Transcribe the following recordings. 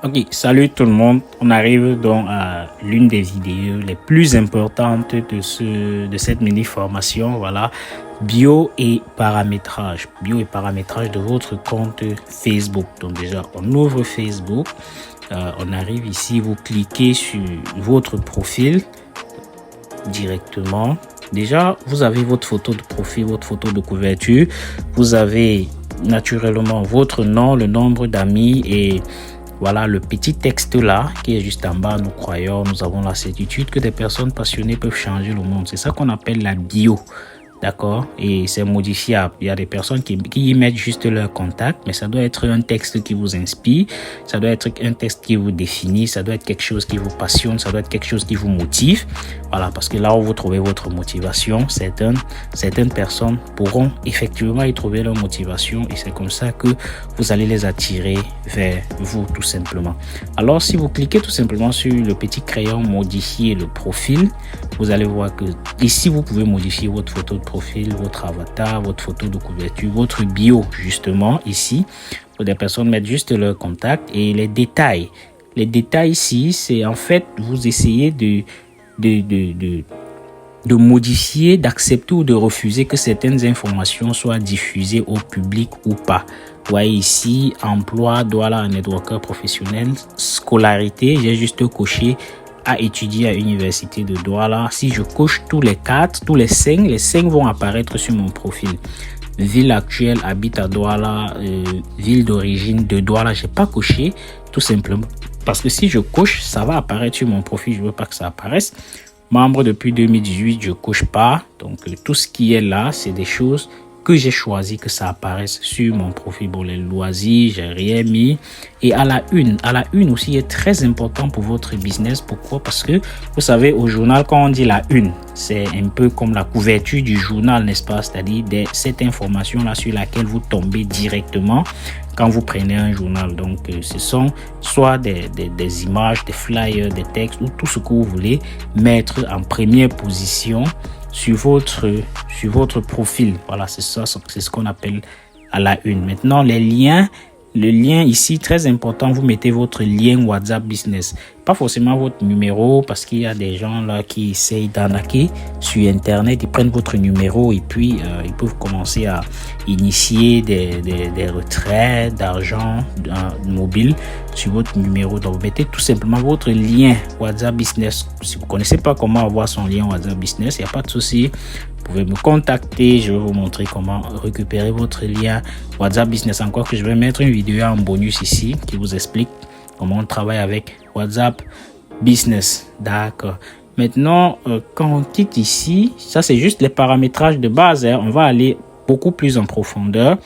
Ok, salut tout le monde. On arrive donc à l'une des vidéos les plus importantes de cette mini formation. Voilà, bio et paramétrage. Bio et paramétrage de votre compte Facebook. Donc déjà, on ouvre Facebook. On arrive ici, vous cliquez sur votre profil directement. Déjà, vous avez votre photo de profil, votre photo de couverture. Vous avez naturellement votre nom, le nombre d'amis et voilà le petit texte là qui est juste en bas. Nous avons la certitude que des personnes passionnées peuvent changer le monde. C'est ça qu'on appelle la bio. D'accord? Et c'est modifiable. Il y a des personnes qui y mettent juste leur contact, mais ça doit être un texte qui vous inspire, ça doit être un texte qui vous définit, ça doit être quelque chose qui vous passionne, ça doit être quelque chose qui vous motive. Voilà, parce que là où vous trouvez votre motivation, certaines personnes pourront effectivement y trouver leur motivation et c'est comme ça que vous allez les attirer vers vous tout simplement. Alors, si vous cliquez tout simplement sur le petit crayon modifier le profil, vous allez voir que ici, vous pouvez modifier votre photo de profil, votre avatar, votre photo de couverture, votre bio justement ici. Des personnes mettent juste leur contact et les détails. Les détails ici, c'est en fait, vous essayez de modifier, d'accepter ou de refuser que certaines informations soient diffusées au public ou pas. Vous voyez ici, emploi, Douala, networker professionnel, scolarité, j'ai juste coché à étudier à l'université de Douala. Si je coche tous les 4, tous les 5 vont apparaître sur mon profil. Ville actuelle, habite à Douala, ville d'origine de Douala, j'ai pas coché tout simplement parce que si je coche, ça va apparaître sur mon profil, je veux pas que ça apparaisse. Membre depuis 2018, je coche pas. Donc tout ce qui est là, c'est des choses que j'ai choisi que ça apparaisse sur mon profil. Pour les loisirs, j'ai rien mis. Et à la une aussi est très important pour votre business. Pourquoi? Parce que vous savez, au journal, quand on dit la une, c'est un peu comme la couverture du journal, n'est-ce pas? C'est-à-dire cette information-là sur laquelle vous tombez directement quand vous prenez un journal. Donc, ce sont soit des images, des flyers, des textes ou tout ce que vous voulez mettre en première position sur votre profil. Voilà, c'est ça, c'est ce qu'on appelle à la une. Maintenant, les liens. Le lien ici, très important, vous mettez votre lien WhatsApp Business. Pas forcément votre numéro parce qu'il y a des gens là qui essayent d'arnaquer sur Internet. Ils prennent votre numéro et puis ils peuvent commencer à initier des retraits d'argent mobile sur votre numéro. Donc, vous mettez tout simplement votre lien WhatsApp Business. Si vous ne connaissez pas comment avoir son lien WhatsApp Business, il n'y a pas de souci. Vous pouvez me contacter, je vais vous montrer comment récupérer votre lien WhatsApp Business. Encore que je vais mettre une vidéo en bonus ici qui vous explique comment on travaille avec WhatsApp Business. D'accord. Maintenant, quand on quitte ici, ça c'est juste les paramétrages de base. On va aller beaucoup plus en profondeur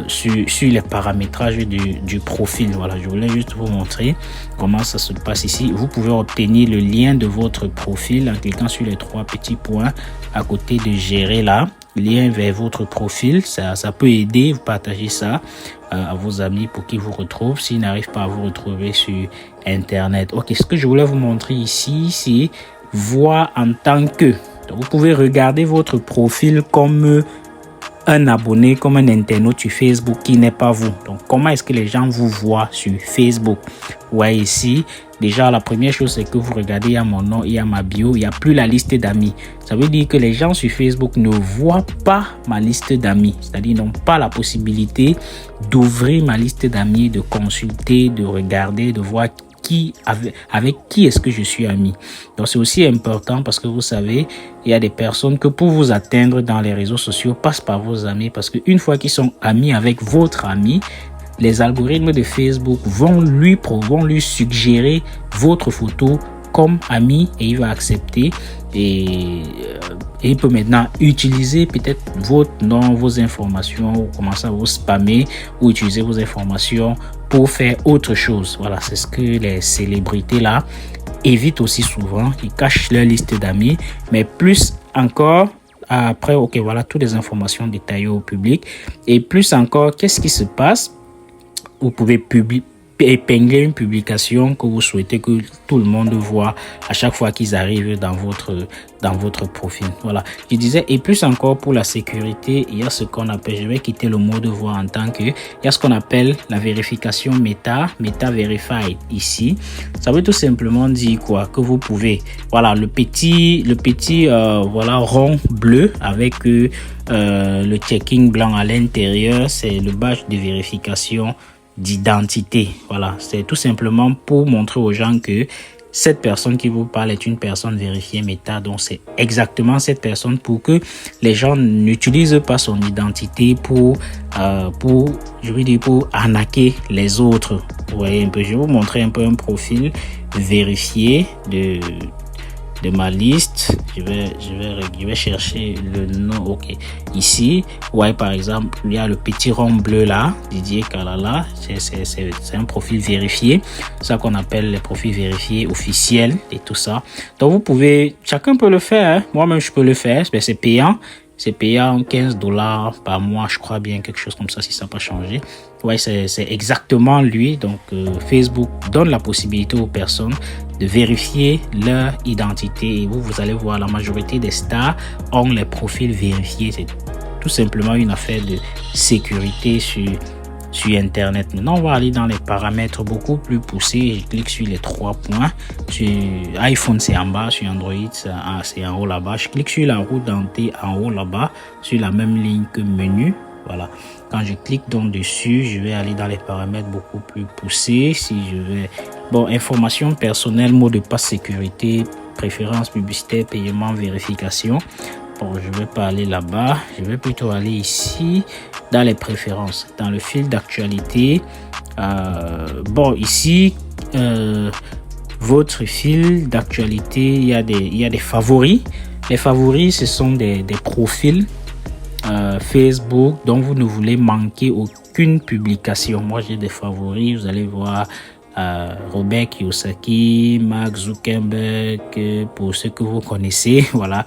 sur les paramétrages du profil. Voilà, je voulais juste vous montrer comment ça se passe ici. Vous pouvez obtenir le lien de votre profil en cliquant sur les 3 petits points à côté de gérer là. Lien vers votre profil, ça peut aider. Vous partagez ça à vos amis pour qu'ils vous retrouvent s'ils n'arrivent pas à vous retrouver sur Internet. Ok, ce que je voulais vous montrer ici, c'est voir en tant que. Donc, vous pouvez regarder votre profil comme un abonné, comme un internaute sur Facebook qui n'est pas vous. Donc, comment est-ce que les gens vous voient sur Facebook? Vous voyez ici, déjà, la première chose, c'est que vous regardez, il y a mon nom, il y a ma bio, il n'y a plus la liste d'amis. Ça veut dire que les gens sur Facebook ne voient pas ma liste d'amis. C'est-à-dire, ils n'ont pas la possibilité d'ouvrir ma liste d'amis, de consulter, de regarder, de voir avec qui est-ce que je suis ami. Donc c'est aussi important parce que vous savez, il y a des personnes que pour vous atteindre dans les réseaux sociaux passent par vos amis parce qu'une fois qu'ils sont amis avec votre ami, les algorithmes de Facebook vont lui suggérer votre photo comme ami et il va accepter et il peut maintenant utiliser peut-être votre nom, vos informations, ou commencer à vous spammer ou utiliser vos informations pour faire autre chose. Voilà, c'est ce que les célébrités là évitent aussi souvent. Ils cachent leur liste d'amis, mais plus encore après, ok, voilà toutes les informations détaillées au public et plus encore, qu'est-ce qui se passe? Vous pouvez épingler une publication que vous souhaitez que tout le monde voit à chaque fois qu'ils arrivent dans votre profil. Voilà, je disais, et plus encore pour la sécurité, il y a ce qu'on appelle, je vais quitter le mot de voix en tant que, il y a ce qu'on appelle la vérification Meta Verified ici. Ça veut tout simplement dire quoi? Que vous pouvez, voilà, le petit voilà, rond bleu avec le checking blanc à l'intérieur, c'est le badge de vérification d'identité. Voilà, c'est tout simplement pour montrer aux gens que cette personne qui vous parle est une personne vérifiée Meta. Donc c'est exactement cette personne, pour que les gens n'utilisent pas son identité pour arnaquer les autres. Vous voyez un peu, je vais vous montrer un peu un profil vérifié de ma liste. Je vais chercher le nom. Ok, ici, vous voyez par exemple, il y a le petit rond bleu là, Didier Kalala. C'est un profil vérifié, ça qu'on appelle les profils vérifiés officiels et tout ça. Donc vous pouvez, chacun peut le faire, hein. Moi-même je peux le faire, mais c'est payant. C'est payant $15 par mois, je crois bien, quelque chose comme ça, si ça n'a pas changé. Ouais, c'est exactement lui. Donc, Facebook donne la possibilité aux personnes de vérifier leur identité. Et vous allez voir, la majorité des stars ont les profils vérifiés. C'est tout simplement une affaire de sécurité sur Internet. Maintenant, on va aller dans les paramètres beaucoup plus poussés. Je clique sur les 3 points. Sur iPhone, c'est en bas. Sur Android, c'est en haut là-bas. Je clique sur la roue dentée en haut là-bas, sur la même ligne que menu. Voilà. Quand je clique donc dessus, je vais aller dans les paramètres beaucoup plus poussés. Si je vais, bon, information personnelle, mot de passe sécurité, préférence publicitaire, paiement, vérification. Bon, je vais pas aller là-bas. Je vais plutôt aller ici dans les préférences, dans le fil d'actualité. Bon, ici, votre fil d'actualité, il y a des favoris. Les favoris, ce sont des profils Facebook dont vous ne voulez manquer aucune publication. Moi, j'ai des favoris. Vous allez voir Robert Kiyosaki, Mark Zuckerberg, pour ceux que vous connaissez. Voilà,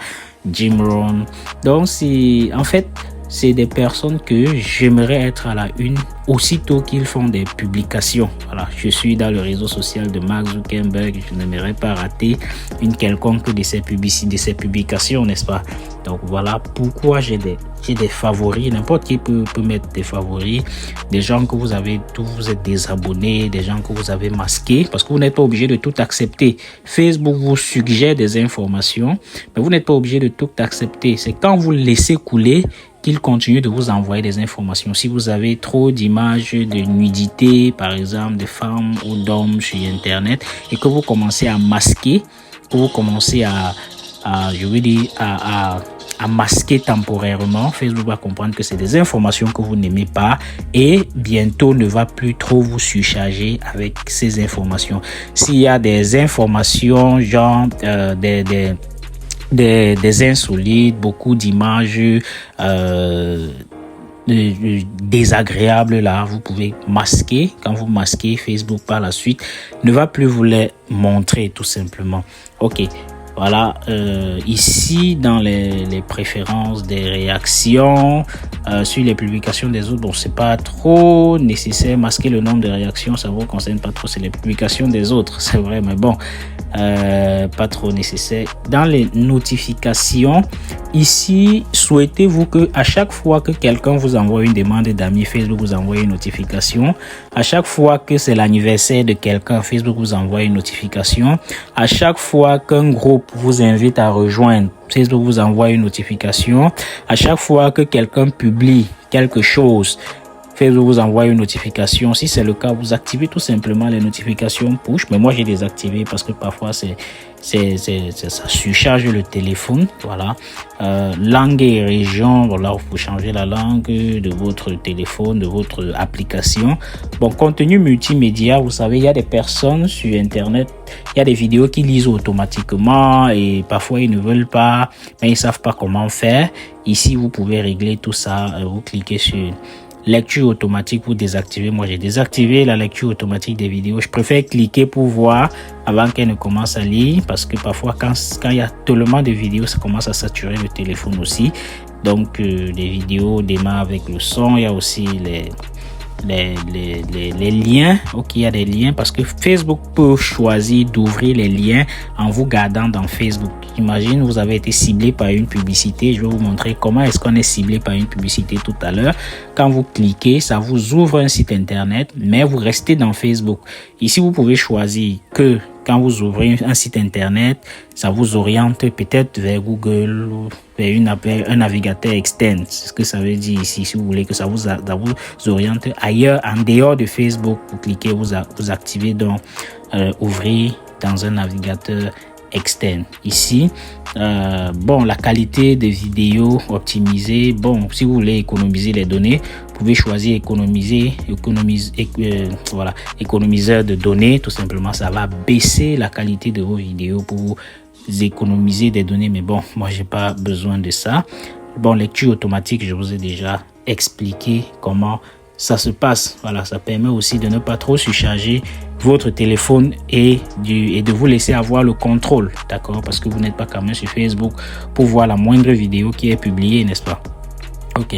Jim Rohn. Donc, en fait, c'est des personnes que j'aimerais être à la une aussitôt qu'ils font des publications. Voilà, je suis dans le réseau social de Mark Zuckerberg, je n'aimerais pas rater une quelconque de ses publications, n'est-ce pas? Donc voilà pourquoi j'ai des favoris. N'importe qui peut mettre des favoris, des gens que vous êtes désabonnés, des gens que vous avez masqués, parce que vous n'êtes pas obligé de tout accepter. Facebook vous suggère des informations, mais vous n'êtes pas obligé de tout accepter. C'est quand vous laissez couler qu'il continue de vous envoyer des informations. Si vous avez trop d'images de nudité, par exemple, de femmes ou d'hommes sur Internet, et que vous commencez à masquer, que vous commencez à masquer temporairement, Facebook va comprendre que c'est des informations que vous n'aimez pas et bientôt ne va plus trop vous surcharger avec ces informations. S'il y a des informations genre des insolites, beaucoup d'images désagréables là, vous pouvez masquer. Quand vous masquez, Facebook par la suite ne va plus vous les montrer tout simplement. Ok. Voilà, ici dans les préférences des réactions, sur les publications des autres, bon, c'est pas trop nécessaire. Masquer le nombre de réactions, ça vous concerne pas trop, c'est les publications des autres, c'est vrai, mais bon, pas trop nécessaire. Dans les notifications, ici, souhaitez-vous que à chaque fois que quelqu'un vous envoie une demande d'amis, Facebook vous envoie une notification. À chaque fois que c'est l'anniversaire de quelqu'un, Facebook vous envoie une notification. À chaque fois qu'un groupe vous invite à rejoindre, Facebook vous envoie une notification. À chaque fois que quelqu'un publie quelque chose, Facebook vous envoie une notification. Si c'est le cas, vous activez tout simplement les notifications push. Mais moi, j'ai désactivé parce que parfois, ça surcharge le téléphone. Voilà. Langue et région. Voilà, vous pouvez changer la langue de votre téléphone, de votre application. Bon, contenu multimédia, vous savez, il y a des personnes sur Internet, il y a des vidéos qui lisent automatiquement et parfois ils ne veulent pas, mais ils savent pas comment faire. Ici, vous pouvez régler tout ça. Vous cliquez sur lecture automatique pour désactiver. Moi, j'ai désactivé la lecture automatique des vidéos. Je préfère cliquer pour voir avant qu'elle ne commence à lire parce que parfois, quand il y a tellement de vidéos, ça commence à saturer le téléphone aussi. Donc, les vidéos démarrent avec le son. Il y a aussi les liens. Ok, il y a des liens parce que Facebook peut choisir d'ouvrir les liens en vous gardant dans Facebook. Imagine, vous avez été ciblé par une publicité. Je vais vous montrer comment est-ce qu'on est ciblé par une publicité tout à l'heure. Quand vous cliquez, ça vous ouvre un site internet, mais vous restez dans Facebook. Ici, vous pouvez choisir que quand vous ouvrez un site internet, ça vous oriente peut-être vers Google ou vers un navigateur externe. C'est ce que ça veut dire ici. Si vous voulez que ça vous oriente ailleurs, en dehors de Facebook, vous cliquez, vous activez donc ouvrir dans un navigateur externe. Ici, la qualité des vidéos optimisée. Bon, si vous voulez économiser les données, vous pouvez choisir économiseur de données. Tout simplement, ça va baisser la qualité de vos vidéos pour vous économiser des données. Mais bon, moi, j'ai pas besoin de ça. Bon, lecture automatique, je vous ai déjà expliqué comment ça se passe. Voilà, ça permet aussi de ne pas trop surcharger votre téléphone et de vous laisser avoir le contrôle, d'accord, parce que vous n'êtes pas quand même sur Facebook pour voir la moindre vidéo qui est publiée, n'est-ce pas? Ok,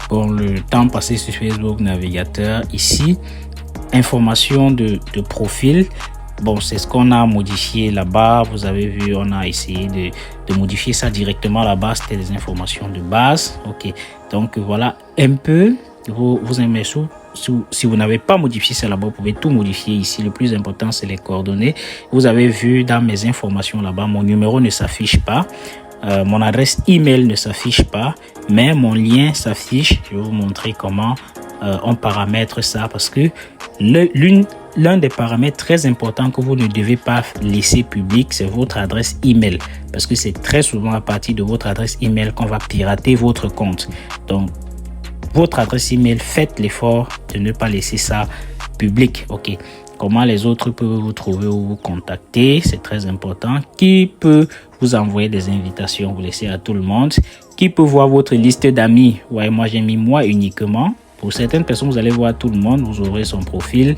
bon, le temps passé sur Facebook, navigateur, ici, information de profil. Bon, c'est ce qu'on a modifié là-bas. Vous avez vu, on a essayé de modifier ça directement là-bas. C'était des informations de base. Ok, donc voilà un peu. Vous aimez ça. Si vous n'avez pas modifié ça là-bas, vous pouvez tout modifier ici. Le plus important, c'est les coordonnées. Vous avez vu dans mes informations là-bas, mon numéro ne s'affiche pas. Mon adresse email ne s'affiche pas, mais mon lien s'affiche. Je vais vous montrer comment on paramètre ça parce que l'un des paramètres très importants que vous ne devez pas laisser public, c'est votre adresse email parce que c'est très souvent à partir de votre adresse email qu'on va pirater votre compte. Donc, votre adresse email, faites l'effort de ne pas laisser ça public. Ok. Comment les autres peuvent vous trouver ou vous contacter, c'est très important. Qui peut vous envoyer des invitations, vous laissez à tout le monde. Qui peut voir votre liste d'amis? Ouais, moi j'ai mis moi uniquement. Pour certaines personnes, vous allez voir tout le monde, vous ouvrez son profil.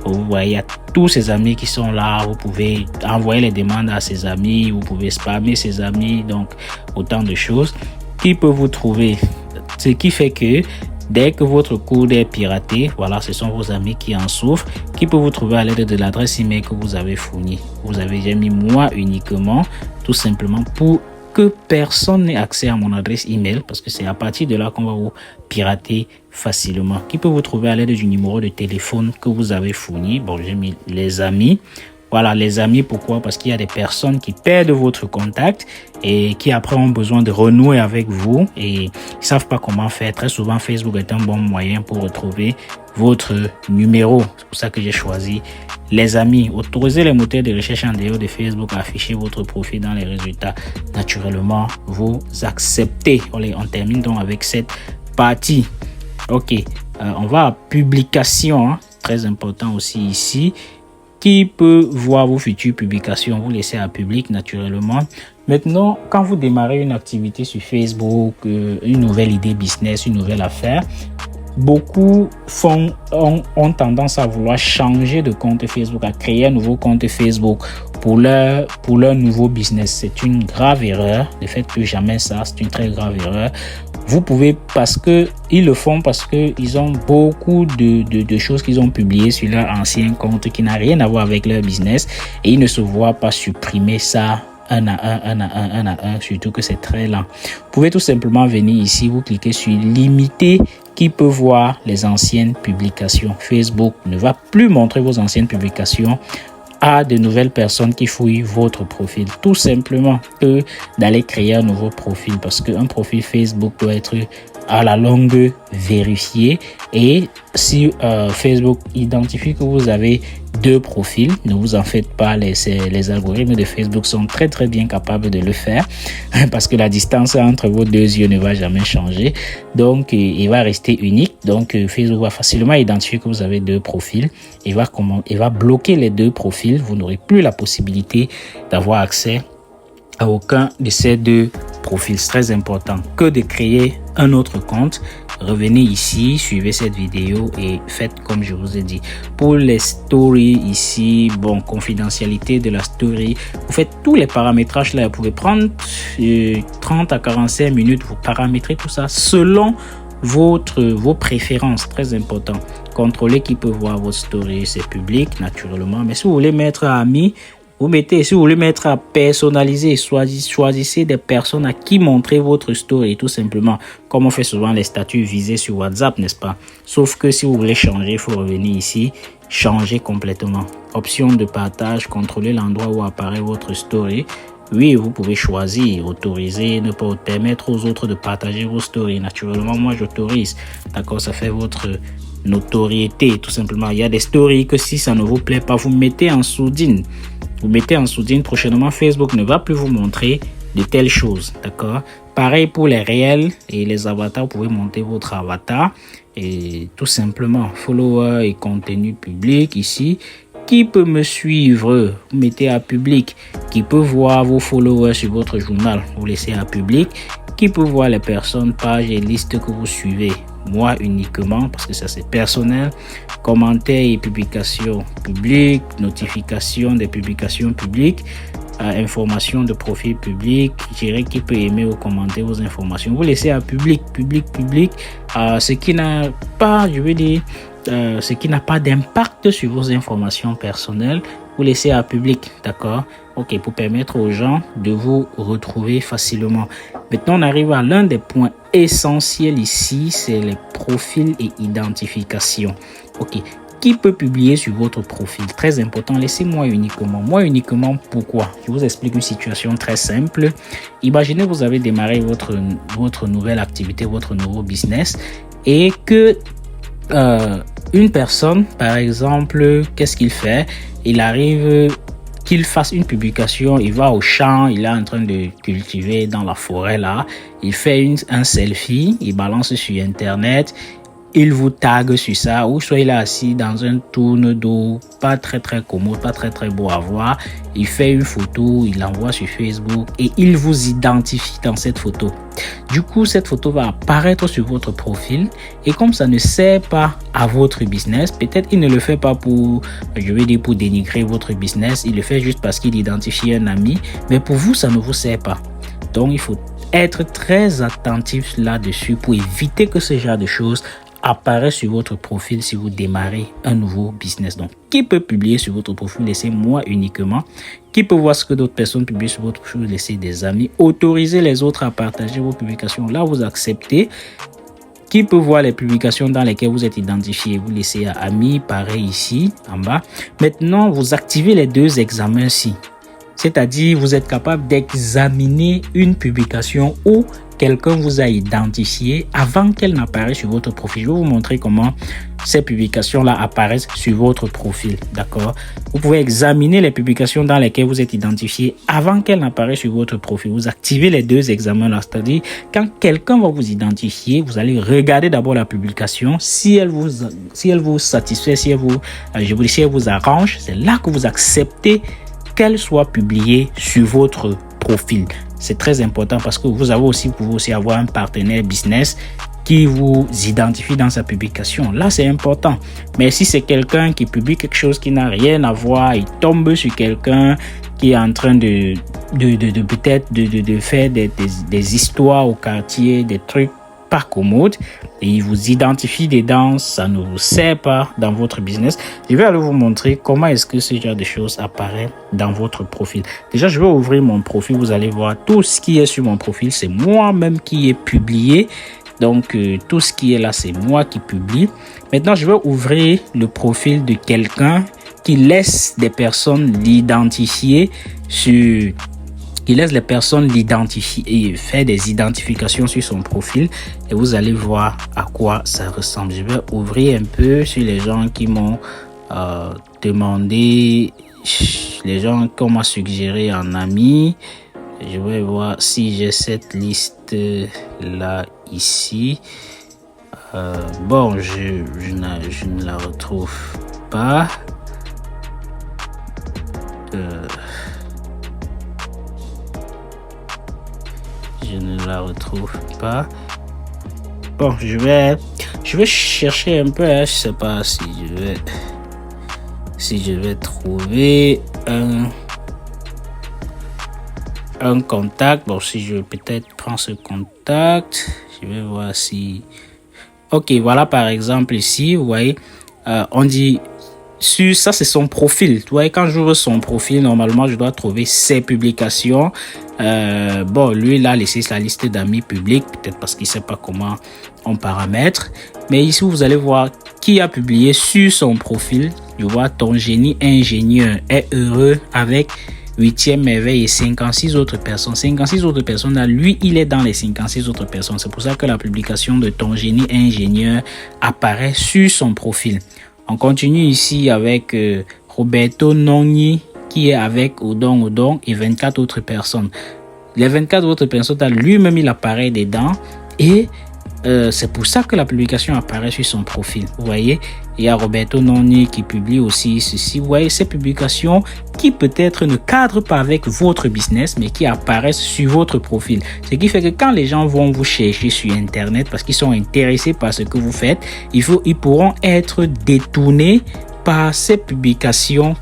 Vous voyez, il y a tous ces amis qui sont là. Vous pouvez envoyer les demandes à ses amis, vous pouvez spammer ses amis, donc autant de choses. Qui peut vous trouver? Ce qui fait que dès que votre coude est piraté, voilà, ce sont vos amis qui en souffrent, qui peuvent vous trouver à l'aide de l'adresse email que vous avez fournie. Vous avez déjà mis moi uniquement, tout simplement pour que personne n'ait accès à mon adresse email, parce que c'est à partir de là qu'on va vous pirater facilement. Qui peut vous trouver à l'aide du numéro de téléphone que vous avez fourni. Bon, j'ai mis les amis. Voilà, les amis, pourquoi? Parce qu'il y a des personnes qui perdent votre contact et qui après ont besoin de renouer avec vous et ils savent pas comment faire. Très souvent, Facebook est un bon moyen pour retrouver votre numéro. C'est pour ça que j'ai choisi les amis. Autorisez les moteurs de recherche en dehors de Facebook à afficher votre profil dans les résultats. Naturellement, vous acceptez. On termine donc avec cette partie. Ok, on va à publication, hein. Très important aussi ici. Qui peut voir vos futures publications? Vous laissez à public naturellement. Maintenant, quand vous démarrez une activité sur Facebook, une nouvelle idée business, une nouvelle affaire, beaucoup ont tendance à vouloir changer de compte Facebook, à créer un nouveau compte Facebook pour leur nouveau business. C'est une grave erreur. Ne faites plus jamais ça. C'est une très grave erreur. Vous pouvez, ils le font parce que ils ont beaucoup de choses qu'ils ont publiées sur leur ancien compte qui n'a rien à voir avec leur business et ils ne se voient pas supprimer ça un à un, surtout que c'est très lent. Vous pouvez tout simplement venir ici, vous cliquez sur limiter qui peut voir les anciennes publications. Facebook ne va plus montrer vos anciennes publications à de nouvelles personnes qui fouillent votre profil, tout simplement que d'aller créer un nouveau profil parce qu'un profil Facebook doit être à la longue vérifié et si Facebook identifie que vous avez deux profils, ne vous en faites pas, les algorithmes de Facebook sont très très bien capables de le faire parce que la distance entre vos deux yeux ne va jamais changer, donc il va rester unique. Donc Facebook va facilement identifier que vous avez deux profils et va bloquer les deux profils. Vous n'aurez plus la possibilité d'avoir accès à aucun de ces deux profils. C'est très important que de créer un autre compte. Revenez ici, suivez cette vidéo et faites comme je vous ai dit. Pour les stories ici, bon, confidentialité de la story, vous faites tous les paramétrages là. Vous pouvez prendre 30 à 45 minutes, vous paramétrez tout ça selon vos préférences, très important. Contrôlez qui peut voir votre story, c'est public naturellement, mais si vous voulez mettre amis, si vous voulez mettre à personnaliser, choisissez des personnes à qui montrer votre story, tout simplement, comme on fait souvent les statuts visés sur WhatsApp, n'est-ce pas? Sauf que si vous voulez changer, il faut revenir ici, changer complètement. Option de partage, contrôlez l'endroit où apparaît votre story. Oui, vous pouvez choisir, autoriser, ne pas permettre aux autres de partager vos stories. Naturellement, moi, j'autorise. D'accord, ça fait votre notoriété, tout simplement. Il y a des stories que si ça ne vous plaît pas, vous mettez en sourdine. Vous mettez en sourdine, prochainement, Facebook ne va plus vous montrer de telles choses. D'accord? Pareil pour les réels et les avatars, vous pouvez monter votre avatar. Et tout simplement, follower et contenu public ici. Qui peut me suivre? Vous mettez à public. Qui peut voir vos followers sur votre journal? Vous laissez à public. Qui peut voir les personnes, pages et listes que vous suivez? Moi uniquement, parce que ça c'est personnel. Commentaires et publications publiques. Notifications des publications publiques. Informations de profil public. Je dirais qui peut aimer ou commenter vos informations. Vous laissez à public. Ce qui n'a pas, je veux dire, ce qui n'a pas d'impact sur vos informations personnelles, vous laissez à public, d'accord? Ok, pour permettre aux gens de vous retrouver facilement. Maintenant, on arrive à l'un des points essentiels ici, c'est les profils et identification. Ok, qui peut publier sur votre profil? Très important, laissez-moi uniquement. Moi uniquement, pourquoi? Je vous explique une situation très simple. Imaginez vous avez démarré votre nouvelle activité, votre nouveau business et que une personne, par exemple, qu'est-ce qu'il fait? Il arrive qu'il fasse une publication, il va au champ, il est en train de cultiver dans la forêt là, il fait un selfie, il balance sur internet, il vous tag sur ça, ou soit il est assis dans un tourne d'eau, pas très commode, pas très beau à voir, il fait une photo, il l'envoie sur Facebook et il vous identifie dans cette photo. Du coup, cette photo va apparaître sur votre profil et comme ça ne sert pas à votre business, peut-être il ne le fait pas pour, je vais dire pour dénigrer votre business, il le fait juste parce qu'il identifie un ami, mais pour vous, ça ne vous sert pas. Donc, il faut être très attentif là-dessus pour éviter que ce genre de choses apparaît sur votre profil si vous démarrez un nouveau business. Donc, qui peut publier sur votre profil? Laissez-moi uniquement. Qui peut voir ce que d'autres personnes publient sur votre profil? Laissez des amis. Autorisez les autres à partager vos publications. Là, vous acceptez. Qui peut voir les publications dans lesquelles vous êtes identifié? Vous laissez à amis, pareil ici, en bas. Maintenant, vous activez les deux examens-ci. C'est-à-dire, vous êtes capable d'examiner une publication où quelqu'un vous a identifié avant qu'elle n'apparaisse sur votre profil. Je vais vous montrer comment ces publications-là apparaissent sur votre profil. D'accord? Vous pouvez examiner les publications dans lesquelles vous êtes identifié avant qu'elles n'apparaissent sur votre profil. Vous activez les deux examens-là. C'est-à-dire, quand quelqu'un va vous identifier, vous allez regarder d'abord la publication. Si elle vous satisfait, si elle vous arrange, c'est là que vous acceptez qu'elle soit publiée sur votre profil. C'est très important parce que vous pouvez aussi avoir un partenaire business qui vous identifie dans sa publication. Là, c'est important. Mais si c'est quelqu'un qui publie quelque chose qui n'a rien à voir, il tombe sur quelqu'un qui est en train de faire des histoires au quartier, des trucs pas commodes, et il vous identifie dedans, ça ne vous sert pas dans votre business. Je vais aller vous montrer comment est-ce que ce genre de choses apparaît dans votre profil. Déjà, je vais ouvrir mon profil. Vous allez voir tout ce qui est sur mon profil. C'est moi-même qui ai publié. Donc, tout ce qui est là, c'est moi qui publie. Maintenant, je vais ouvrir le profil de quelqu'un qui laisse des personnes l'identifier sur... Il laisse les personnes l'identifier et fait des identifications sur son profil et vous allez voir à quoi ça ressemble. Je vais ouvrir un peu sur les gens qui m'ont demandé, les gens qu'on m'a suggéré en ami. Je vais voir si j'ai cette liste là ici. Bon, je ne la retrouve pas. Je ne la retrouve pas. Bon, je vais chercher un peu. Je sais pas si je vais trouver un contact. Bon, si je peut-être prends ce contact, je vais voir si Ok, voilà par exemple ici, vous voyez, on dit sur ça, c'est son profil. Tu vois, quand j'ouvre son profil, normalement, je dois trouver ses publications. Bon, lui, il a laissé sa liste d'amis publics, peut-être parce qu'il ne sait pas comment on paramètre. Mais ici, vous allez voir qui a publié sur son profil. Je vois ton génie ingénieur est heureux avec 8e merveille et 56 autres personnes. 56 autres personnes, là, lui, il est dans les 56 autres personnes. C'est pour ça que la publication de ton génie ingénieur apparaît sur son profil. On continue ici avec Roberto Nogni qui est avec Odon et 24 autres personnes. Les 24 autres personnes, lui-même, il apparaît dedans et c'est pour ça que la publication apparaît sur son profil. Vous voyez, il y a Roberto Nogni qui publie aussi ceci. Vous voyez, ces publications qui peut-être ne cadrent pas avec votre business, mais qui apparaissent sur votre profil. Ce qui fait que quand les gens vont vous chercher sur Internet parce qu'ils sont intéressés par ce que vous faites, ils pourront être détournés par ces publications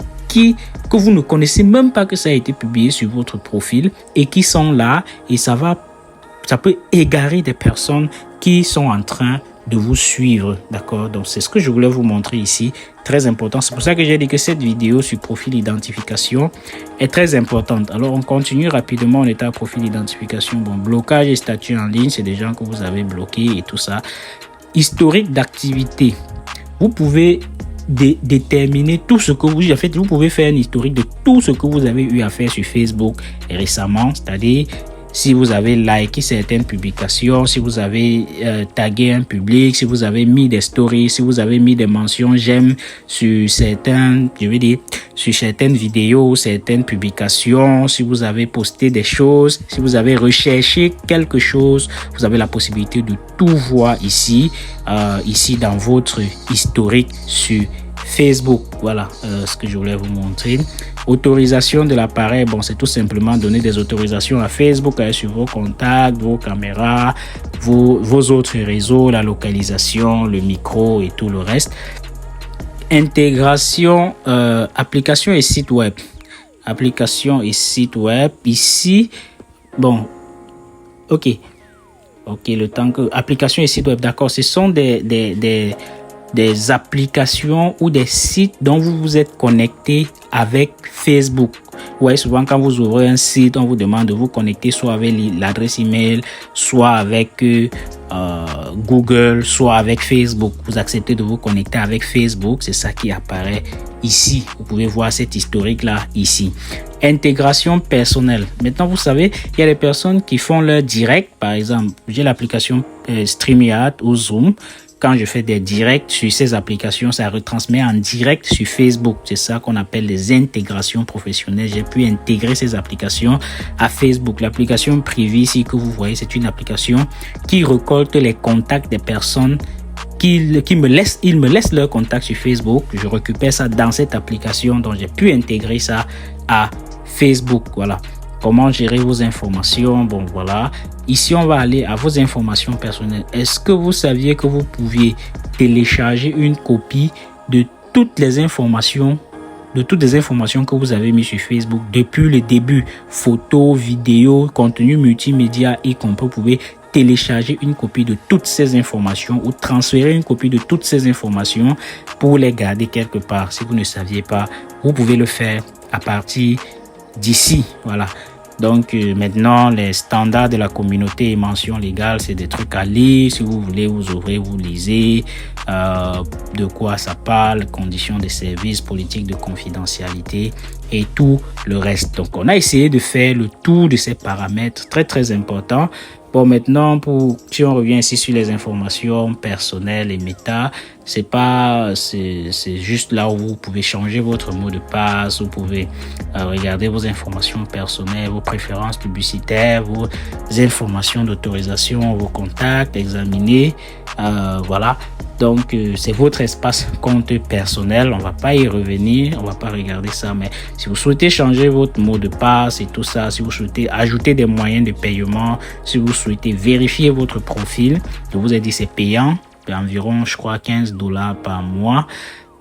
que vous ne connaissez même pas que ça a été publié sur votre profil et qui sont là et ça peut égarer des personnes qui sont en train de vous suivre, d'accord? Donc, c'est ce que je voulais vous montrer ici, très important. C'est pour ça que j'ai dit que cette vidéo sur profil identification est très importante. Alors, on continue rapidement, on est à profil identification. Bon, blocage et statut en ligne, c'est des gens que vous avez bloqués et tout ça. Historique d'activité. Vous pouvez déterminer tout ce que vous pouvez faire un historique de tout ce que vous avez eu à faire sur Facebook récemment, c'est-à-dire si vous avez liké certaines publications, si vous avez tagué un public, si vous avez mis des stories, si vous avez mis des mentions j'aime sur certaines vidéos, certaines publications, si vous avez posté des choses, si vous avez recherché quelque chose, vous avez la possibilité de tout voir ici dans votre historique sur Facebook. Voilà ce que je voulais vous montrer. Autorisation de l'appareil, bon, c'est tout simplement donner des autorisations à Facebook sur vos contacts, vos caméras, vos autres réseaux, la localisation, le micro et tout le reste. Intégration, application et site web. Application et site web. Ici, bon, ok, le temps que application et site web, d'accord, ce sont des applications ou des sites dont vous vous êtes connecté avec Facebook. Vous voyez, souvent quand vous ouvrez un site, on vous demande de vous connecter soit avec l'adresse email, soit avec Google, soit avec Facebook. Vous acceptez de vous connecter avec Facebook, c'est ça qui apparaît ici. Vous pouvez voir cet historique là ici. Intégration personnelle. Maintenant, vous savez, il y a des personnes qui font leur direct. Par exemple, j'ai l'application StreamYard ou Zoom. Quand je fais des directs sur ces applications, ça retransmet en direct sur Facebook. C'est ça qu'on appelle les intégrations professionnelles. J'ai pu intégrer ces applications à Facebook. L'application privée ici que vous voyez, c'est une application qui récolte les contacts des personnes ils me laissent leur contact sur Facebook. Je récupère ça dans cette application, donc j'ai pu intégrer ça à Facebook. Voilà. Comment gérer vos informations? Bon, voilà. Ici, on va aller à vos informations personnelles. Est-ce que vous saviez que vous pouviez télécharger une copie de toutes les informations que vous avez mis sur Facebook depuis le début? Photos, vidéos, contenu multimédia et qu'on peut télécharger une copie de toutes ces informations ou transférer une copie de toutes ces informations pour les garder quelque part. Si vous ne saviez pas, vous pouvez le faire à partir d'ici. Voilà. Donc maintenant, les standards de la communauté et mentions légales, c'est des trucs à lire. Si vous voulez, vous ouvrez, vous lisez de quoi ça parle, conditions de service, politique de confidentialité et tout le reste. Donc on a essayé de faire le tour de ces paramètres très très importants. Bon, maintenant, si on revient ici sur les informations personnelles et méta, c'est juste là où vous pouvez changer votre mot de passe, vous pouvez regarder vos informations personnelles, vos préférences publicitaires, vos informations d'autorisation, vos contacts, examiner, voilà. Donc, c'est votre espace compte personnel. On va pas y revenir. On va pas regarder ça. Mais si vous souhaitez changer votre mot de passe et tout ça, si vous souhaitez ajouter des moyens de paiement, si vous souhaitez vérifier votre profil, je vous ai dit c'est payant. Environ, je crois, $15 par mois.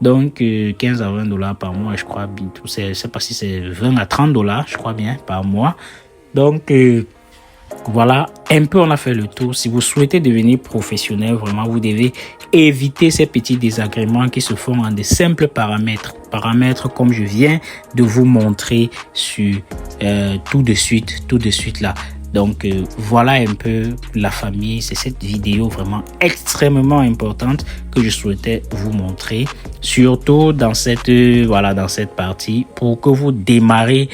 Donc, 15 à $20 par mois, je crois. Je sais pas si c'est 20 à $30, je crois bien, par mois. Donc, Voilà, un peu on a fait le tour. Si vous souhaitez devenir professionnel, vraiment, vous devez éviter ces petits désagréments qui se font en des simples paramètres. Paramètres comme je viens de vous montrer sur tout de suite là. Donc voilà un peu la famille. C'est cette vidéo vraiment extrêmement importante que je souhaitais vous montrer, surtout dans cette dans cette partie, pour que vous démarrez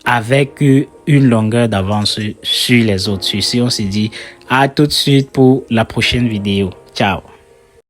avec une longueur d'avance sur les autres. Sur ce, on se dit à tout de suite pour la prochaine vidéo. Ciao.